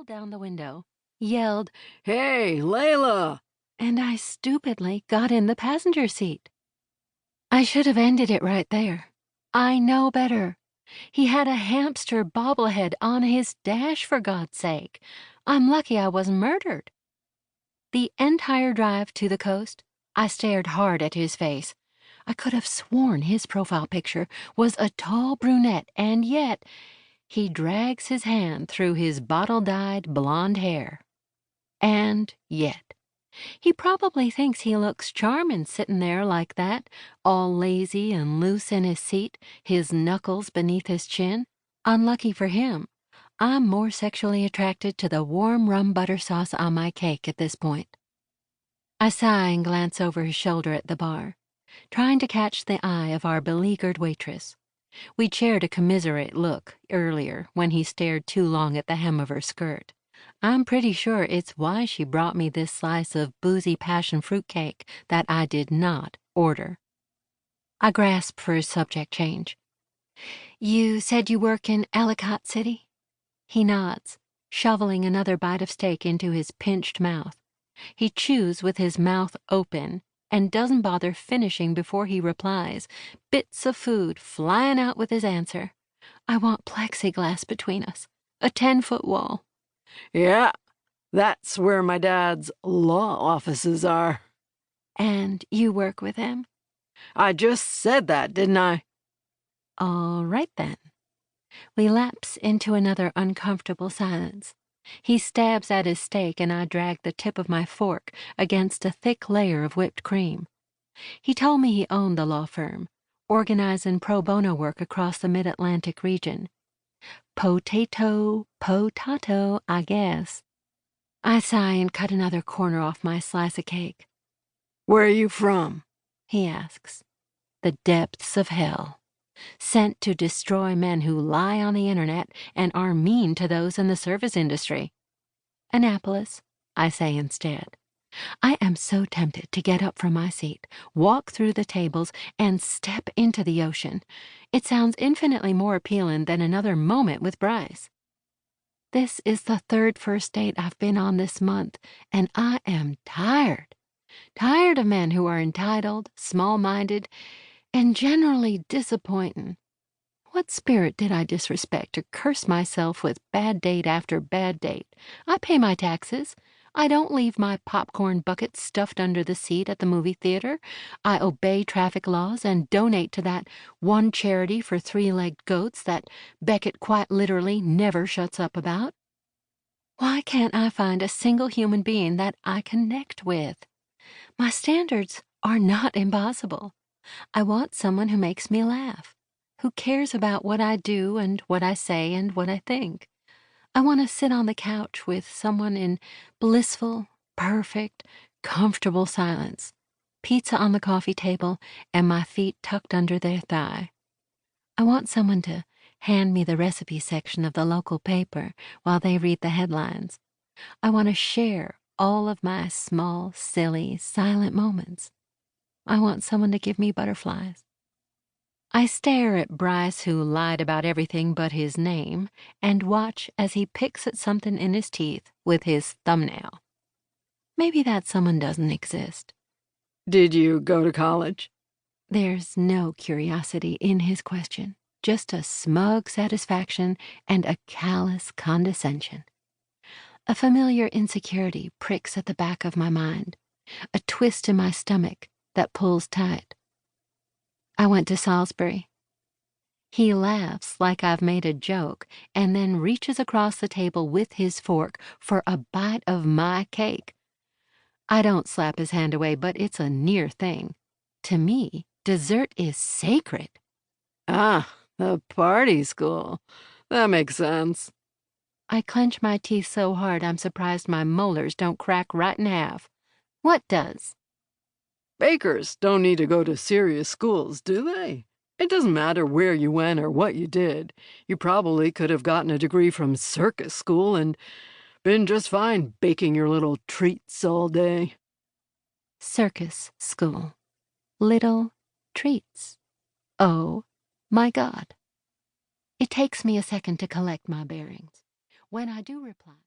down the window, yelled, "Hey, Layla!" and I stupidly got in the passenger seat. I should have ended it right there. I know better. He had a hamster bobblehead on his dash, for God's sake. I'm lucky I wasn't murdered. The entire drive to the coast, I stared hard at his face. I could have sworn his profile picture was a tall brunette, and yet he drags his hand through his bottle-dyed blonde hair. And yet, he probably thinks he looks charming sitting there like that, all lazy and loose in his seat, his knuckles beneath his chin. Unlucky for him, I'm more sexually attracted to the warm rum butter sauce on my cake at this point. I sigh and glance over his shoulder at the bar, trying to catch the eye of our beleaguered waitress. We'd shared a commiserate look earlier when he stared too long at the hem of her skirt. I'm pretty sure it's why she brought me this slice of boozy passion fruit cake that I did not order. I grasp for his subject change. "You said you work in Ellicott City?" He nods, shoveling another bite of steak into his pinched mouth. He chews with his mouth open and doesn't bother finishing before he replies, bits of food flying out with his answer. I want plexiglass between us, a 10-foot wall. "Yeah, that's where my dad's law offices are." "And you work with him?" "I just said that, didn't I?" "All right, then." We lapse into another uncomfortable silence. He stabs at his steak, and I drag the tip of my fork against a thick layer of whipped cream. He told me he owned the law firm, organizing pro bono work across the mid-Atlantic region. Potato, I guess. I sigh and cut another corner off my slice of cake. "Where are you from?" he asks. The depths of hell. Sent to destroy men who lie on the internet and are mean to those in the service industry. Annapolis, I say instead. I am so tempted to get up from my seat, walk through the tables, and step into the ocean. It sounds infinitely more appealing than another moment with Bryce. This is the third first date I've been on this month, and I am tired. Tired of men who are entitled, small-minded, and generally disappointing. What spirit did I disrespect to curse myself with bad date after bad date? I pay my taxes. I don't leave my popcorn bucket stuffed under the seat at the movie theater. I obey traffic laws and donate to that one charity for three-legged goats that Beckett quite literally never shuts up about. Why can't I find a single human being that I connect with? My standards are not impossible. I want someone who makes me laugh, who cares about what I do and what I say and what I think. I want to sit on the couch with someone in blissful, perfect, comfortable silence, pizza on the coffee table, and my feet tucked under their thigh. I want someone to hand me the recipe section of the local paper while they read the headlines. I want to share all of my small, silly, silent moments. I want someone to give me butterflies. I stare at Bryce, who lied about everything but his name, and watch as he picks at something in his teeth with his thumbnail. Maybe that someone doesn't exist. "Did you go to college?" There's no curiosity in his question, just a smug satisfaction and a callous condescension. A familiar insecurity pricks at the back of my mind, a twist in my stomach that pulls tight. I went to Salisbury. He laughs like I've made a joke and then reaches across the table with his fork for a bite of my cake. I don't slap his hand away, but it's a near thing. To me, dessert is sacred. "Ah, the party school. That makes sense." I clench my teeth so hard I'm surprised my molars don't crack right in half. What does? "Bakers don't need to go to serious schools, do they? It doesn't matter where you went or what you did. You probably could have gotten a degree from circus school and been just fine baking your little treats all day." Circus school. Little treats. Oh, my God. It takes me a second to collect my bearings. When I do reply...